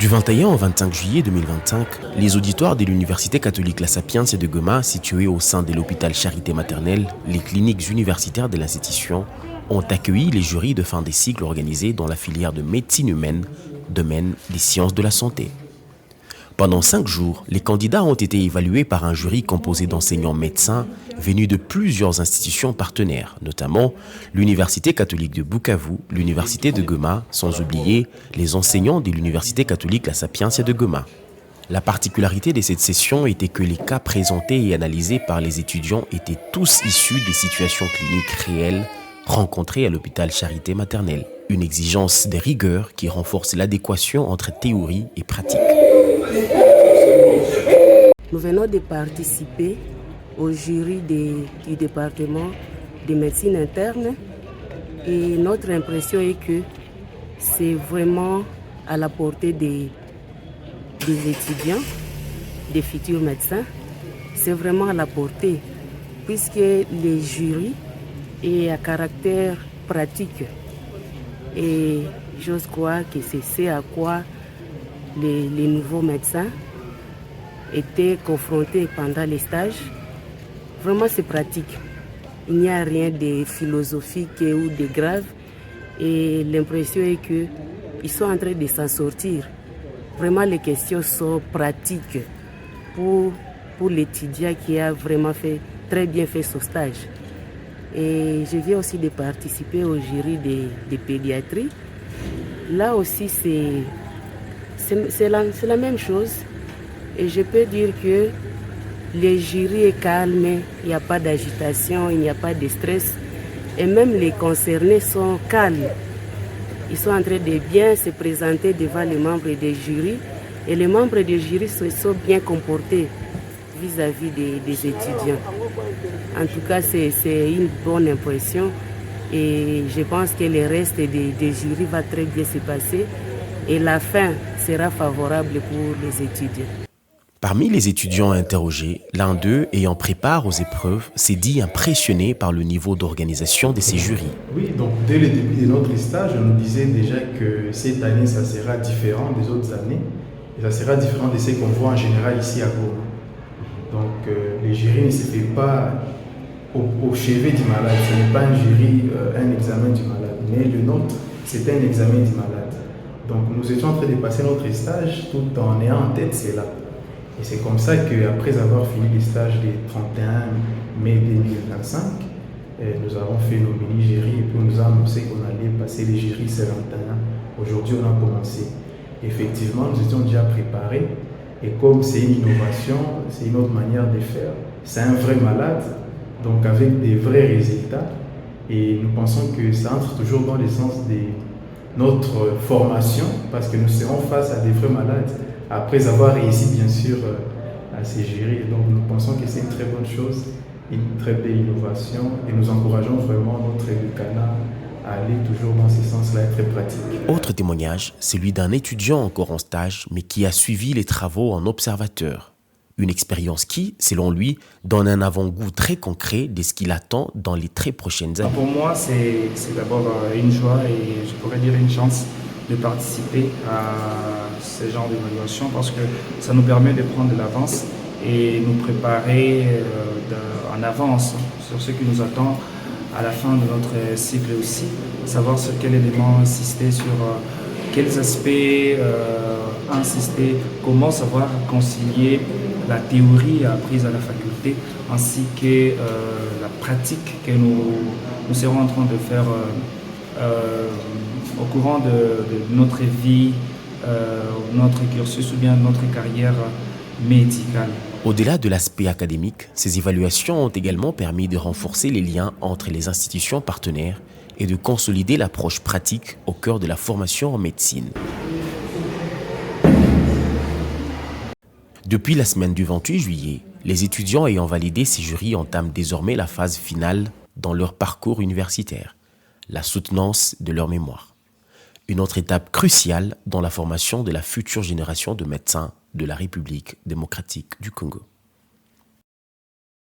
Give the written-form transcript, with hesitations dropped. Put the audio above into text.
Du 21 au 25 juillet 2025, les auditoires de l'Université catholique La Sapienza de Goma, située au sein de l'hôpital Charité Maternelle, les cliniques universitaires de l'institution, ont accueilli les jurys de fin des cycles organisés dans la filière de médecine humaine, domaine des sciences de la santé. Pendant 5 jours, les candidats ont été évalués par un jury composé d'enseignants médecins venus de plusieurs institutions partenaires, notamment l'Université catholique de Bukavu, l'Université de Goma, sans oublier les enseignants de l'Université catholique La Sapienza de Goma. La particularité de cette session était que les cas présentés et analysés par les étudiants étaient tous issus des situations cliniques réelles rencontrées à l'hôpital Charité Maternelle. Une exigence de rigueur qui renforce l'adéquation entre théorie et pratique. Nous venons de participer au jury du département de médecine interne et notre impression est que c'est vraiment à la portée des étudiants, des futurs médecins. C'est vraiment à la portée puisque le jury est à caractère pratique et j'ose croire que c'est ce à quoi les nouveaux médecins étaient confrontés pendant les stages. Vraiment, c'est pratique. Il n'y a rien de philosophique ou de grave. Et l'impression est qu'ils sont en train de s'en sortir. Vraiment, les questions sont pratiques pour l'étudiant qui a vraiment très bien fait son stage. Et je viens aussi de participer au jury de pédiatrie. Là aussi, c'est la même chose. Et je peux dire que le jury est calme, il n'y a pas d'agitation, il n'y a pas de stress. Et même les concernés sont calmes. Ils sont en train de bien se présenter devant les membres du jury. Et les membres du jury se sont bien comportés vis-à-vis des étudiants. En tout cas, c'est une bonne impression. Et je pense que le reste des jurys va très bien se passer. Et la fin sera favorable pour les étudiants. Parmi les étudiants interrogés, l'un d'eux, ayant pris part aux épreuves, s'est dit impressionné par le niveau d'organisation de ces jurys. Oui, donc dès le début de notre stage, on nous disait déjà que cette année, ça sera différent des autres années. Et ça sera différent de ce qu'on voit en général ici à Goma. Donc les jurys ne se fait pas au chevet du malade. Ce n'est pas un jury, un examen du malade. Mais le nôtre, c'était un examen du malade. Donc nous étions en train de passer notre stage tout en ayant en tête cela. Et c'est comme ça qu'après avoir fini les stages du 31 mai 2025, nous avons fait nos mini-jurys et puis on nous a annoncé qu'on allait passer les jurys 71. Aujourd'hui, on a commencé. Effectivement, nous étions déjà préparés. Et comme c'est une innovation, c'est une autre manière de faire, c'est un vrai malade, donc avec des vrais résultats. Et nous pensons que ça entre toujours dans le sens de notre formation, parce que nous serons face à des vrais malades, après avoir réussi bien sûr à ces jurys. Donc nous pensons que c'est une très bonne chose, une très belle innovation, et nous encourageons vraiment notre éducana à aller toujours dans ce sens-là, très pratique. Autre témoignage, celui d'un étudiant encore en stage, mais qui a suivi les travaux en observateur. Une expérience qui, selon lui, donne un avant-goût très concret de ce qu'il attend dans les très prochaines années. Pour moi, c'est d'abord une joie et je pourrais dire une chance de participer à ce genre d'évaluation parce que ça nous permet de prendre de l'avance et nous préparer en avance sur ce qui nous attend à la fin de notre cycle aussi, savoir sur quels éléments insister, sur quels aspects insister, comment savoir concilier la théorie apprise à la faculté ainsi que la pratique que nous serons en train de faire au courant de notre vie, notre cursus ou bien notre carrière médicale. Au-delà de l'aspect académique, ces évaluations ont également permis de renforcer les liens entre les institutions partenaires et de consolider l'approche pratique au cœur de la formation en médecine. Depuis la semaine du 28 juillet, les étudiants ayant validé ces jurys entament désormais la phase finale dans leur parcours universitaire, la soutenance de leur mémoire. Une autre étape cruciale dans la formation de la future génération de médecins de la République démocratique du Congo.